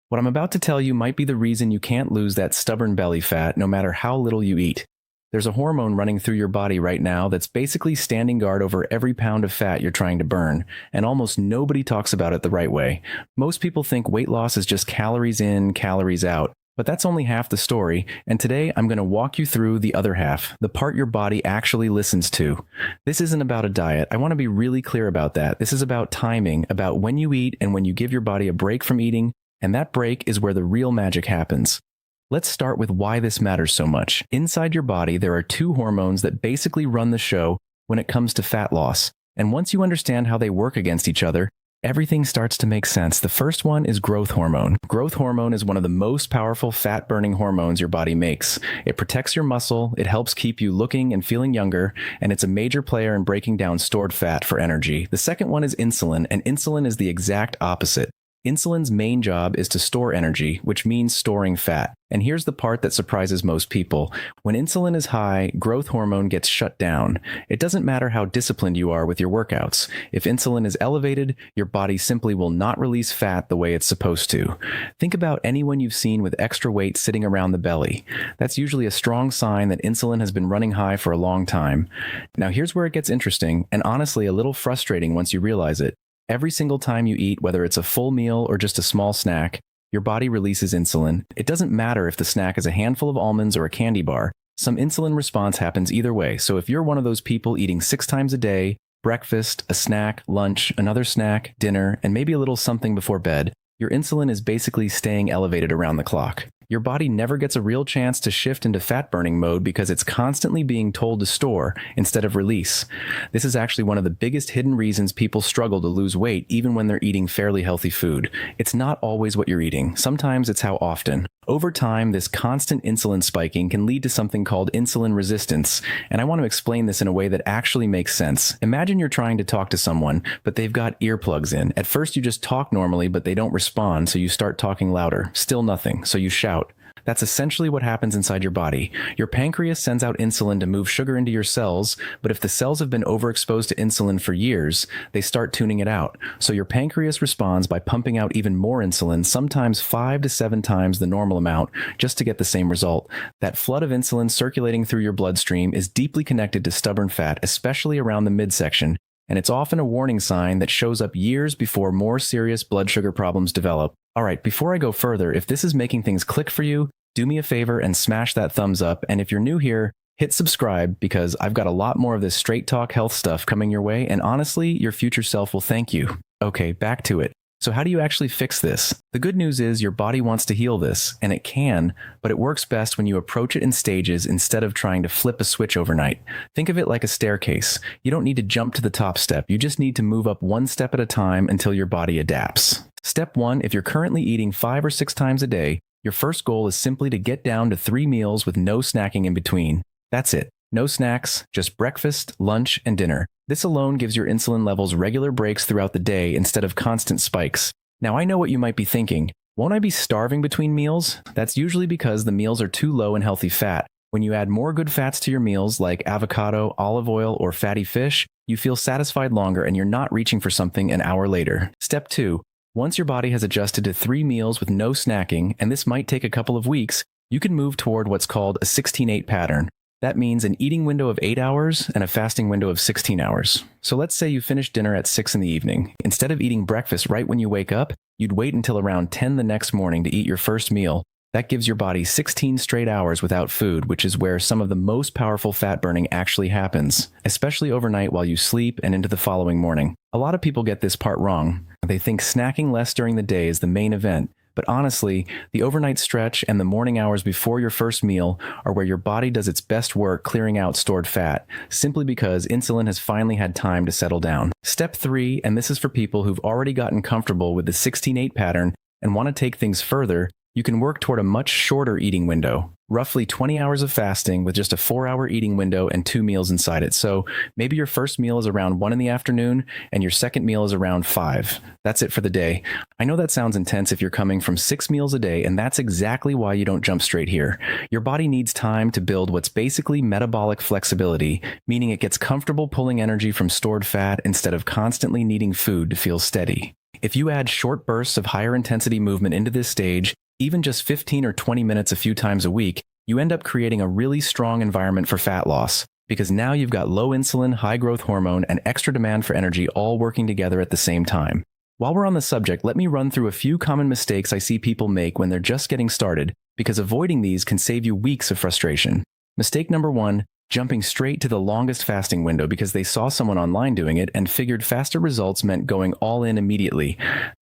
What I'm about to tell you might be the reason you can't lose that stubborn belly fat no matter how little you eat. There's a hormone running through your body right now that's basically standing guard over every pound of fat you're trying to burn, and almost nobody talks about it the right way. Most people think weight loss is just calories in, calories out. But that's only half the story, and today I'm going to walk you through the other half, the part your body actually listens to. This isn't about a diet. I want to be really clear about that. This is about timing, about when you eat and when you give your body a break from eating, and that break is where the real magic happens. Let's start with why this matters so much. Inside your body, there are two hormones that basically run the show when it comes to fat loss. And once you understand how they work against each other, everything starts to make sense. The first one is growth hormone. Growth hormone is one of the most powerful fat-burning hormones your body makes. It protects your muscle, it helps keep you looking and feeling younger, and it's a major player in breaking down stored fat for energy. The second one is insulin, and insulin is the exact opposite. Insulin's main job is to store energy, which means storing fat. And here's the part that surprises most people. When insulin is high, growth hormone gets shut down. It doesn't matter how disciplined you are with your workouts. If insulin is elevated, your body simply will not release fat the way it's supposed to. Think about anyone you've seen with extra weight sitting around the belly. That's usually a strong sign that insulin has been running high for a long time. Now here's where it gets interesting, and honestly a little frustrating once you realize it. Every single time you eat, whether it's a full meal or just a small snack, your body releases insulin. It doesn't matter if the snack is a handful of almonds or a candy bar. Some insulin response happens either way. So if you're one of those people eating 6 times a day, breakfast, a snack, lunch, another snack, dinner, and maybe a little something before bed, your insulin is basically staying elevated around the clock. Your body never gets a real chance to shift into fat-burning mode because it's constantly being told to store instead of release. This is actually one of the biggest hidden reasons people struggle to lose weight even when they're eating fairly healthy food. It's not always what you're eating. Sometimes it's how often. Over time, this constant insulin spiking can lead to something called insulin resistance, and I want to explain this in a way that actually makes sense. Imagine you're trying to talk to someone, but they've got earplugs in. At first you just talk normally, but they don't respond, so you start talking louder. Still nothing, so you shout. That's essentially what happens inside your body. Your pancreas sends out insulin to move sugar into your cells, but if the cells have been overexposed to insulin for years, they start tuning it out. So your pancreas responds by pumping out even more insulin, sometimes 5 to 7 times the normal amount, just to get the same result. That flood of insulin circulating through your bloodstream is deeply connected to stubborn fat, especially around the midsection, and it's often a warning sign that shows up years before more serious blood sugar problems develop. All right, before I go further, if this is making things click for you, do me a favor and smash that thumbs up, and if you're new here, hit subscribe because I've got a lot more of this straight talk health stuff coming your way, and honestly, your future self will thank you. Okay, back to it. So how do you actually fix this? The good news is your body wants to heal this, and it can, but it works best when you approach it in stages instead of trying to flip a switch overnight. Think of it like a staircase. You don't need to jump to the top step. You just need to move up one step at a time until your body adapts. Step 1, if you're currently eating 5 or 6 times a day, your first goal is simply to get down to 3 meals with no snacking in between. That's it. No snacks, just breakfast, lunch, and dinner. This alone gives your insulin levels regular breaks throughout the day instead of constant spikes. Now I know what you might be thinking. Won't I be starving between meals? That's usually because the meals are too low in healthy fat. When you add more good fats to your meals like avocado, olive oil, or fatty fish, you feel satisfied longer and you're not reaching for something an hour later. Step 2. Once your body has adjusted to 3 meals with no snacking, and this might take a couple of weeks, you can move toward what's called a 16-8 pattern. That means an eating window of 8 hours and a fasting window of 16 hours. So let's say you finish dinner at 6 in the evening. Instead of eating breakfast right when you wake up, you'd wait until around 10 the next morning to eat your first meal. That gives your body 16 straight hours without food, which is where some of the most powerful fat burning actually happens, especially overnight while you sleep and into the following morning. A lot of people get this part wrong. They think snacking less during the day is the main event, but honestly, the overnight stretch and the morning hours before your first meal are where your body does its best work clearing out stored fat, simply because insulin has finally had time to settle down. Step 3, and this is for people who've already gotten comfortable with the 16-8 pattern and want to take things further, you can work toward a much shorter eating window, roughly 20 hours of fasting with just a 4-hour eating window and 2 meals inside it. So maybe your first meal is around 1 in the afternoon and your second meal is around 5. That's it for the day. I know that sounds intense if you're coming from 6 meals a day, and that's exactly why you don't jump straight here. Your body needs time to build what's basically metabolic flexibility, meaning it gets comfortable pulling energy from stored fat instead of constantly needing food to feel steady. If you add short bursts of higher intensity movement into this stage, even just 15 or 20 minutes a few times a week, you end up creating a really strong environment for fat loss, because now you've got low insulin, high growth hormone, and extra demand for energy all working together at the same time. While we're on the subject, let me run through a few common mistakes I see people make when they're just getting started, because avoiding these can save you weeks of frustration. Mistake number 1, jumping straight to the longest fasting window because they saw someone online doing it and figured faster results meant going all in immediately.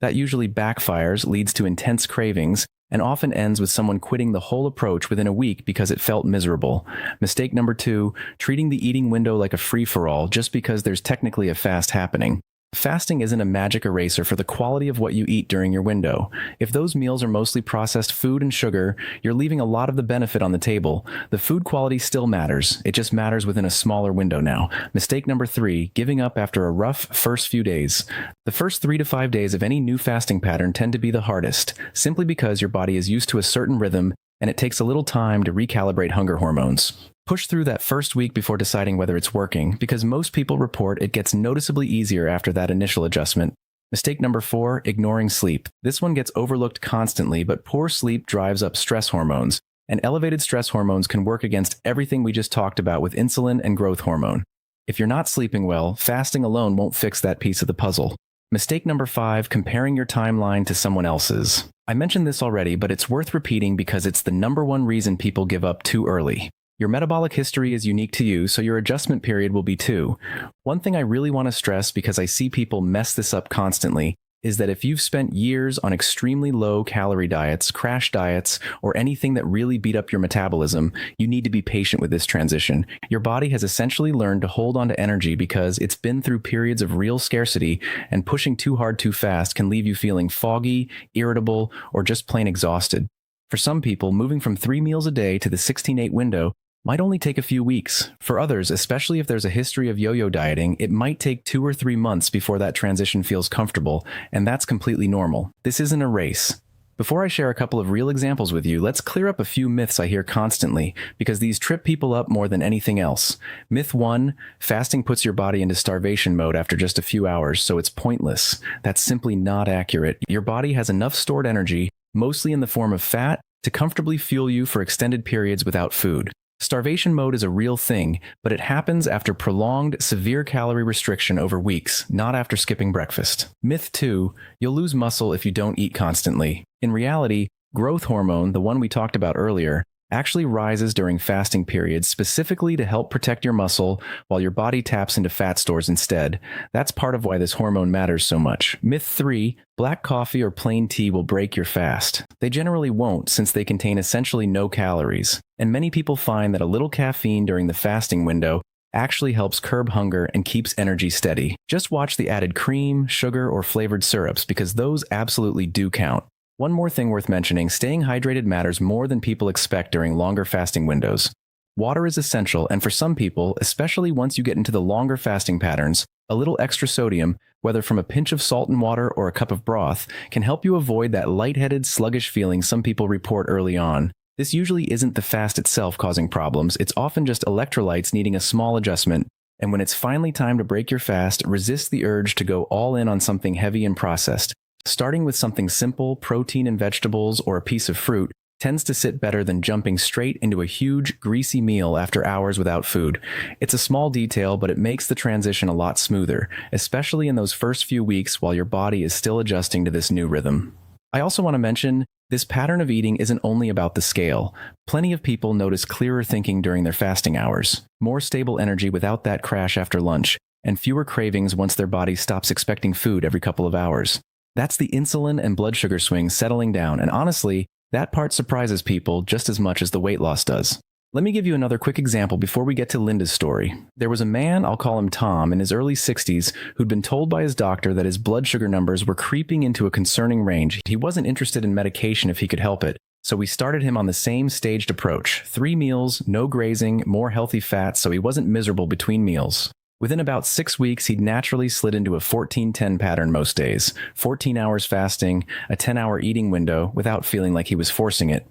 That usually backfires, leads to intense cravings, and often ends with someone quitting the whole approach within a week because it felt miserable. Mistake number 2, treating the eating window like a free-for-all just because there's technically a fast happening. Fasting isn't a magic eraser for the quality of what you eat during your window. If those meals are mostly processed food and sugar, you're leaving a lot of the benefit on the table. The food quality still matters. It just matters within a smaller window now. Mistake number 3, giving up after a rough first few days. The first 3 to 5 days of any new fasting pattern tend to be the hardest, simply because your body is used to a certain rhythm and it takes a little time to recalibrate hunger hormones. Push through that first week before deciding whether it's working, because most people report it gets noticeably easier after that initial adjustment. Mistake number 4, ignoring sleep. This one gets overlooked constantly, but poor sleep drives up stress hormones, and elevated stress hormones can work against everything we just talked about with insulin and growth hormone. If you're not sleeping well, fasting alone won't fix that piece of the puzzle. Mistake number 5, comparing your timeline to someone else's. I mentioned this already, but it's worth repeating because it's the number one reason people give up too early. Your metabolic history is unique to you, so your adjustment period will be too. One thing I really want to stress, because I see people mess this up constantly, is that if you've spent years on extremely low-calorie diets, crash diets, or anything that really beat up your metabolism, you need to be patient with this transition. Your body has essentially learned to hold on to energy because it's been through periods of real scarcity, and pushing too hard too fast can leave you feeling foggy, irritable, or just plain exhausted. For some people, moving from 3 meals a day to the 16-8 window might only take a few weeks. For others, especially if there's a history of yo-yo dieting, it might take 2 or 3 months before that transition feels comfortable, and that's completely normal. This isn't a race. Before I share a couple of real examples with you, let's clear up a few myths I hear constantly, because these trip people up more than anything else. Myth 1, fasting puts your body into starvation mode after just a few hours, so it's pointless. That's simply not accurate. Your body has enough stored energy, mostly in the form of fat, to comfortably fuel you for extended periods without food. Starvation mode is a real thing, but it happens after prolonged, severe calorie restriction over weeks, not after skipping breakfast. Myth 2, you'll lose muscle if you don't eat constantly. In reality, growth hormone, the one we talked about earlier, actually rises during fasting periods specifically to help protect your muscle while your body taps into fat stores instead. That's part of why this hormone matters so much. Myth 3, black coffee or plain tea will break your fast. They generally won't, since they contain essentially no calories. And many people find that a little caffeine during the fasting window actually helps curb hunger and keeps energy steady. Just watch the added cream, sugar, or flavored syrups, because those absolutely do count. One more thing worth mentioning, staying hydrated matters more than people expect during longer fasting windows. Water is essential, and for some people, especially once you get into the longer fasting patterns, a little extra sodium, whether from a pinch of salt and water or a cup of broth, can help you avoid that lightheaded, sluggish feeling some people report early on. This usually isn't the fast itself causing problems, it's often just electrolytes needing a small adjustment. And when it's finally time to break your fast, resist the urge to go all in on something heavy and processed. Starting with something simple, protein and vegetables, or a piece of fruit, tends to sit better than jumping straight into a huge, greasy meal after hours without food. It's a small detail, but it makes the transition a lot smoother, especially in those first few weeks while your body is still adjusting to this new rhythm. I also want to mention, this pattern of eating isn't only about the scale. Plenty of people notice clearer thinking during their fasting hours, more stable energy without that crash after lunch, and fewer cravings once their body stops expecting food every couple of hours. That's the insulin and blood sugar swings settling down, and honestly, that part surprises people just as much as the weight loss does. Let me give you another quick example before we get to Linda's story. There was a man, I'll call him Tom, in his early 60s who'd been told by his doctor that his blood sugar numbers were creeping into a concerning range. He wasn't interested in medication if he could help it, so we started him on the same staged approach. 3 meals, no grazing, more healthy fats, so he wasn't miserable between meals. Within about 6 weeks, he'd naturally slid into a 14-10 pattern most days, 14 hours fasting, a 10-hour eating window without feeling like he was forcing it.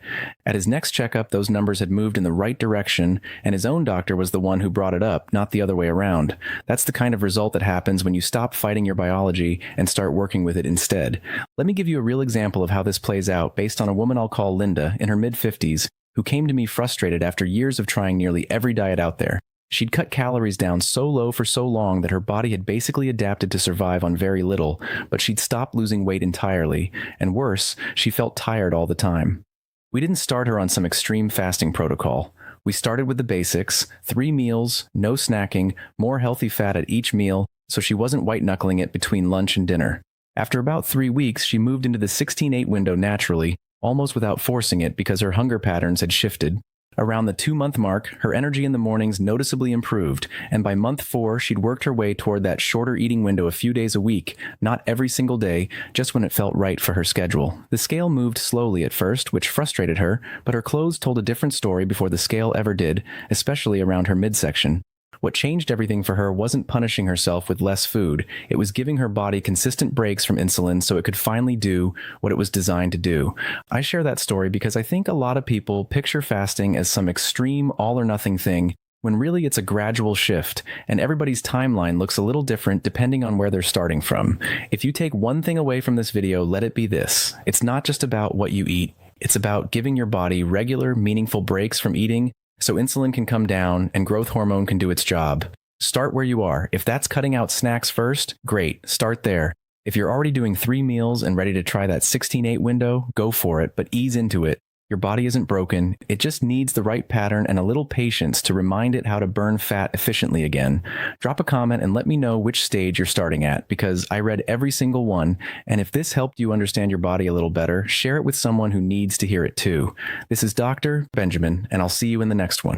At his next checkup, those numbers had moved in the right direction, and his own doctor was the one who brought it up, not the other way around. That's the kind of result that happens when you stop fighting your biology and start working with it instead. Let me give you a real example of how this plays out based on a woman I'll call Linda, in her mid-50s, who came to me frustrated after years of trying nearly every diet out there. She'd cut calories down so low for so long that her body had basically adapted to survive on very little, but she'd stopped losing weight entirely, and worse, she felt tired all the time. We didn't start her on some extreme fasting protocol. We started with the basics: 3 meals, no snacking, more healthy fat at each meal, so she wasn't white-knuckling it between lunch and dinner. After about 3 weeks, she moved into the 16-8 window naturally, almost without forcing it because her hunger patterns had shifted. Around the 2-month mark, her energy in the mornings noticeably improved, and by month 4, she'd worked her way toward that shorter eating window a few days a week, not every single day, just when it felt right for her schedule. The scale moved slowly at first, which frustrated her, but her clothes told a different story before the scale ever did, especially around her midsection. What changed everything for her wasn't punishing herself with less food. It was giving her body consistent breaks from insulin so it could finally do what it was designed to do. I share that story because I think a lot of people picture fasting as some extreme all-or-nothing thing, when really it's a gradual shift, and everybody's timeline looks a little different depending on where they're starting from. If you take one thing away from this video, let it be this: it's not just about what you eat. It's about giving your body regular, meaningful breaks from eating so insulin can come down and growth hormone can do its job. Start where you are. If that's cutting out snacks first, great, start there. If you're already doing 3 meals and ready to try that 16-8 window, go for it, but ease into it. Your body isn't broken. It just needs the right pattern and a little patience to remind it how to burn fat efficiently again. Drop a comment and let me know which stage you're starting at, because I read every single one, and if this helped you understand your body a little better, share it with someone who needs to hear it too. This is Dr. Benjamin, and I'll see you in the next one.